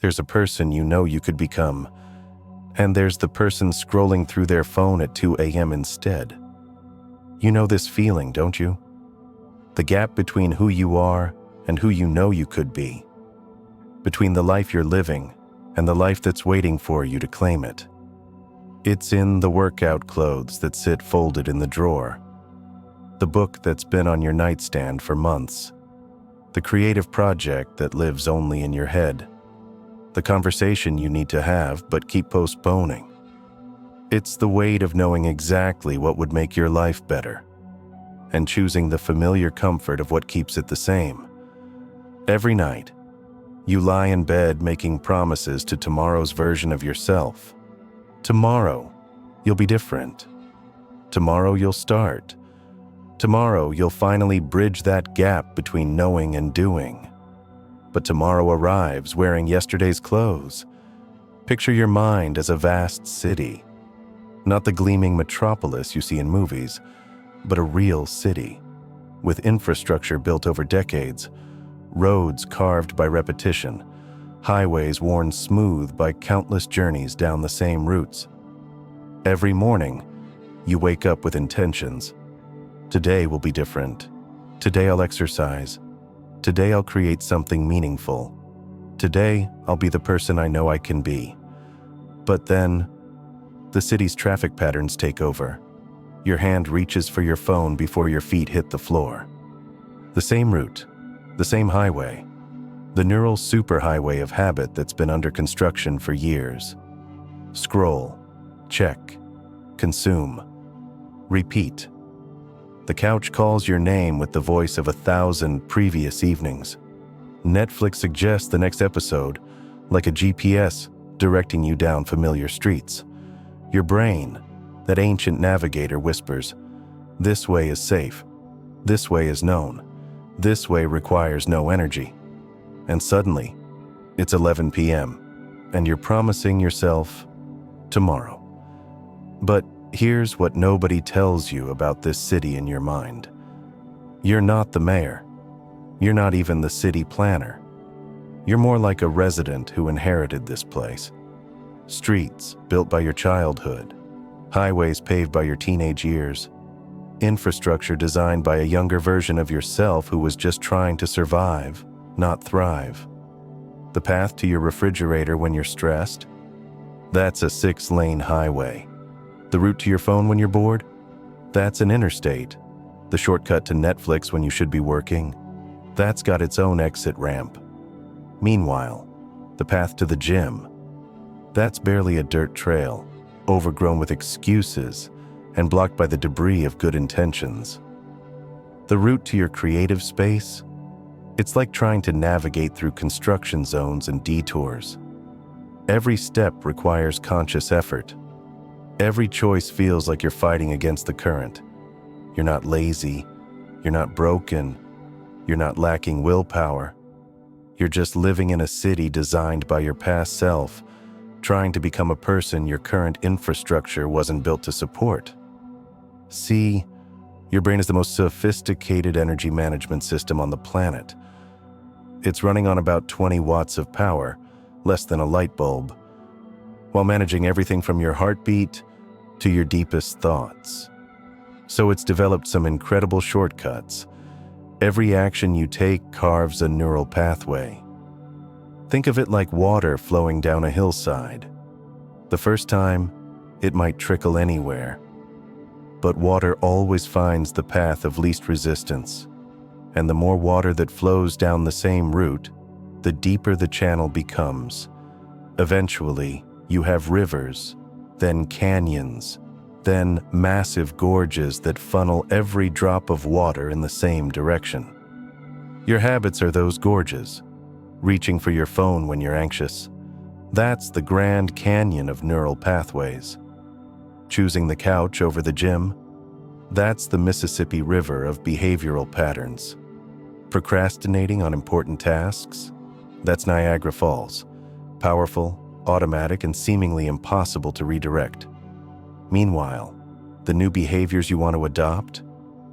There's a person you know you could become, and there's the person scrolling through their phone at 2 a.m. instead. You know this feeling, don't you? The gap between who you are and who you know you could be. Between the life you're living and the life that's waiting for you to claim it. It's in the workout clothes that sit folded in the drawer, the book that's been on your nightstand for months, the creative project that lives only in your head, the conversation you need to have but keep postponing. It's the weight of knowing exactly what would make your life better and choosing the familiar comfort of what keeps it the same. Every night, you lie in bed making promises to tomorrow's version of yourself. Tomorrow, you'll be different. Tomorrow, you'll start. Tomorrow, you'll finally bridge that gap between knowing and doing. But tomorrow arrives wearing yesterday's clothes. Picture your mind as a vast city. Not the gleaming metropolis you see in movies, but a real city, with infrastructure built over decades, roads carved by repetition, highways worn smooth by countless journeys down the same routes. Every morning, you wake up with intentions. Today will be different. Today I'll exercise. Today I'll create something meaningful. Today I'll be the person I know I can be. But then, the city's traffic patterns take over. Your hand reaches for your phone before your feet hit the floor. The same route, the same highway, the neural superhighway of habit that's been under construction for years. Scroll, check, consume, repeat. The couch calls your name with the voice of 1,000 previous evenings. Netflix suggests the next episode, like a GPS directing you down familiar streets. Your brain, that ancient navigator, whispers, "This way is safe. This way is known. This way requires no energy." And suddenly, it's 11 p.m., and you're promising yourself tomorrow. But here's what nobody tells you about this city in your mind. You're not the mayor. You're not even the city planner. You're more like a resident who inherited this place. Streets built by your childhood, highways paved by your teenage years, infrastructure designed by a younger version of yourself who was just trying to survive, not thrive. The path to your refrigerator when you're stressed? That's a 6-lane highway. The route to your phone when you're bored? That's an interstate. The shortcut to Netflix when you should be working? That's got its own exit ramp. Meanwhile, the path to the gym? That's barely a dirt trail, overgrown with excuses and blocked by the debris of good intentions. The route to your creative space? It's like trying to navigate through construction zones and detours. Every step requires conscious effort. Every choice feels like you're fighting against the current. You're not lazy. You're not broken. You're not lacking willpower. You're just living in a city designed by your past self, trying to become a person your current infrastructure wasn't built to support. See, your brain is the most sophisticated energy management system on the planet. It's running on about 20 watts of power, less than a light bulb, while managing everything from your heartbeat to your deepest thoughts. So it's developed some incredible shortcuts. Every action you take carves a neural pathway. Think of it like water flowing down a hillside. The first time, it might trickle anywhere. But water always finds the path of least resistance. And the more water that flows down the same route, the deeper the channel becomes. Eventually, you have rivers, then canyons, then massive gorges that funnel every drop of water in the same direction. Your habits are those gorges, reaching for your phone when you're anxious. That's the Grand Canyon of neural pathways. Choosing the couch over the gym? That's the Mississippi River of behavioral patterns. Procrastinating on important tasks? That's Niagara Falls. Powerful, automatic, and seemingly impossible to redirect. Meanwhile, the new behaviors you want to adopt?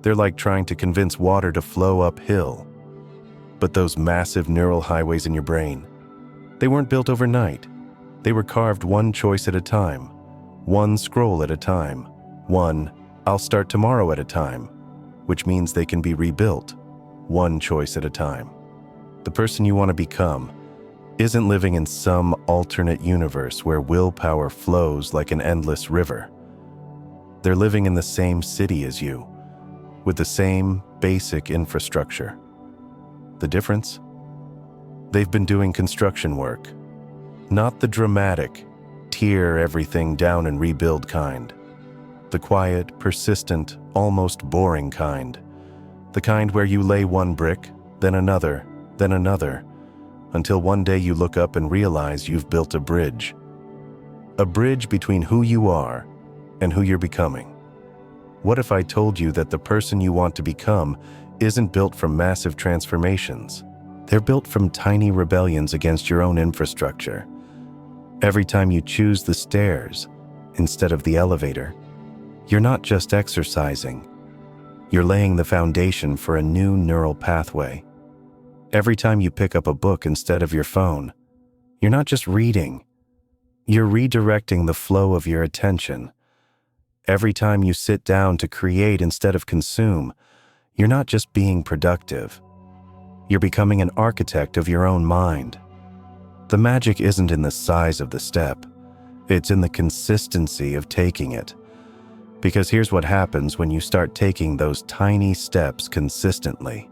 They're like trying to convince water to flow uphill. But those massive neural highways in your brain, They weren't built overnight. They were carved one choice at a time, one scroll at a time, one "I'll start tomorrow" at a time, which means they can be rebuilt, one choice at a time. The person you want to become isn't living in some alternate universe where willpower flows like an endless river. They're living in the same city as you, with the same basic infrastructure. The difference? They've been doing construction work, not the dramatic, tear everything down and rebuild kind. The quiet, persistent, almost boring kind. The kind where you lay one brick, then another, until one day you look up and realize you've built a bridge. A bridge between who you are and who you're becoming. What if I told you that the person you want to become isn't built from massive transformations? They're built from tiny rebellions against your own infrastructure. Every time you choose the stairs instead of the elevator, you're not just exercising. You're laying the foundation for a new neural pathway. Every time you pick up a book instead of your phone, you're not just reading. You're redirecting the flow of your attention. Every time you sit down to create instead of consume, you're not just being productive. You're becoming an architect of your own mind. The magic isn't in the size of the step. It's in the consistency of taking it. Because here's what happens when you start taking those tiny steps consistently.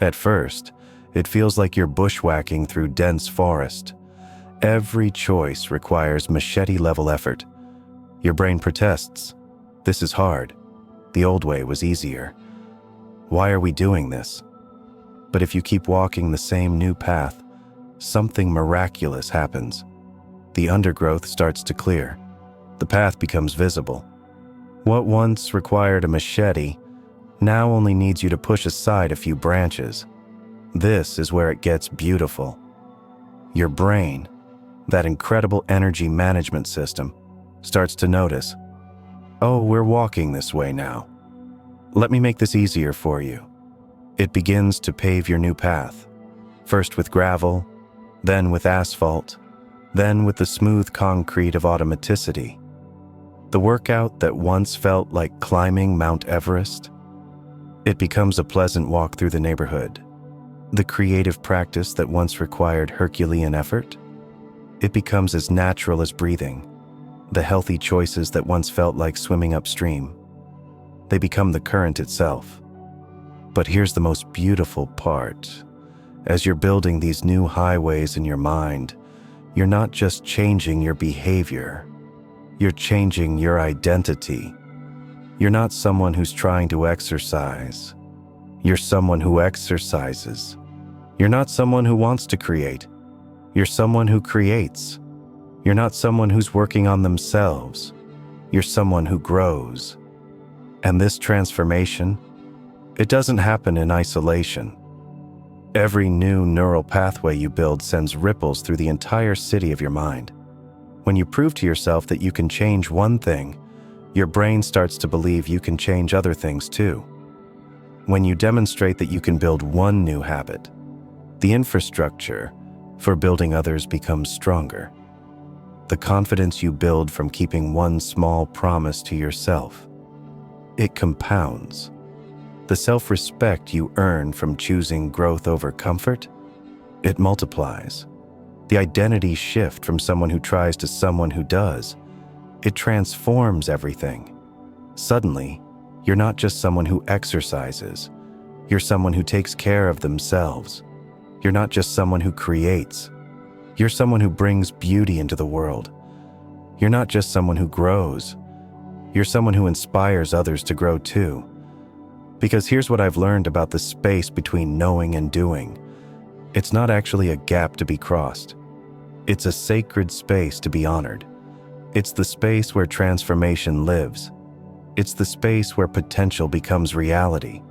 At first, it feels like you're bushwhacking through dense forest. Every choice requires machete-level effort. Your brain protests. This is hard. The old way was easier. Why are we doing this? But if you keep walking the same new path, something miraculous happens. The undergrowth starts to clear. The path becomes visible. What once required a machete now only needs you to push aside a few branches. This is where it gets beautiful. Your brain, that incredible energy management system, starts to notice, oh, we're walking this way now. Let me make this easier for you. It begins to pave your new path, first with gravel, then with asphalt, then with the smooth concrete of automaticity. The workout that once felt like climbing Mount Everest, it becomes a pleasant walk through the neighborhood. The creative practice that once required Herculean effort, it becomes as natural as breathing. The healthy choices that once felt like swimming upstream, they become the current itself. But here's the most beautiful part. As you're building these new highways in your mind, you're not just changing your behavior, you're changing your identity. You're not someone who's trying to exercise. You're someone who exercises. You're not someone who wants to create. You're someone who creates. You're not someone who's working on themselves. You're someone who grows. And this transformation, it doesn't happen in isolation. Every new neural pathway you build sends ripples through the entire city of your mind. When you prove to yourself that you can change one thing, your brain starts to believe you can change other things too. When you demonstrate that you can build one new habit, the infrastructure for building others becomes stronger. The confidence you build from keeping one small promise to yourself, it compounds. The self-respect you earn from choosing growth over comfort, it multiplies. The identity shift from someone who tries to someone who does, it transforms everything. Suddenly, you're not just someone who exercises. You're someone who takes care of themselves. You're not just someone who creates. You're someone who brings beauty into the world. You're not just someone who grows. You're someone who inspires others to grow too. Because here's what I've learned about the space between knowing and doing. It's not actually a gap to be crossed. It's a sacred space to be honored. It's the space where transformation lives. It's the space where potential becomes reality.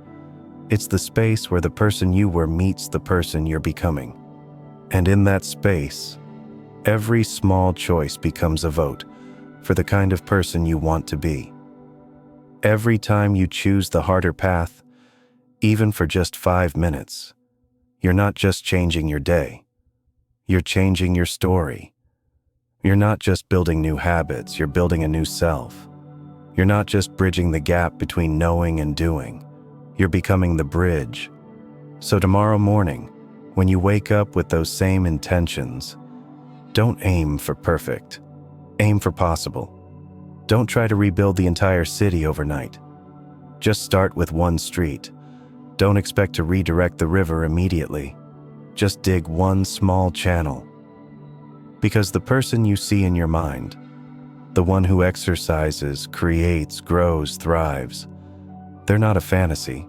It's the space where the person you were meets the person you're becoming. And in that space, every small choice becomes a vote for the kind of person you want to be. Every time you choose the harder path, even for just 5 minutes, you're not just changing your day. You're changing your story. You're not just building new habits, you're building a new self. You're not just bridging the gap between knowing and doing. You're becoming the bridge. So tomorrow morning, when you wake up with those same intentions, don't aim for perfect. Aim for possible. Don't try to rebuild the entire city overnight. Just start with one street. Don't expect to redirect the river immediately. Just dig one small channel. Because the person you see in your mind, the one who exercises, creates, grows, thrives, they're not a fantasy.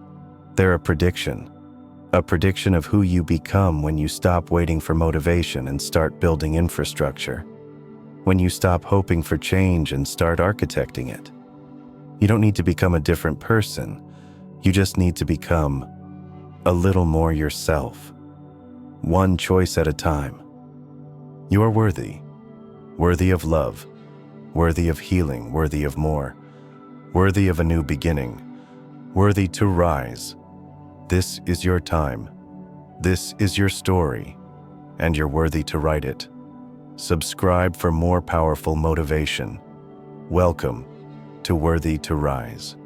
They're a prediction of who you become when you stop waiting for motivation and start building infrastructure. When you stop hoping for change and start architecting it. You don't need to become a different person. You just need to become a little more yourself. One choice at a time. You are worthy. Worthy of love. Worthy of healing. Worthy of more. Worthy of a new beginning. Worthy to rise. This is your time. This is your story. And you're worthy to write it. Subscribe for more powerful motivation. Welcome to Worthy to Rise.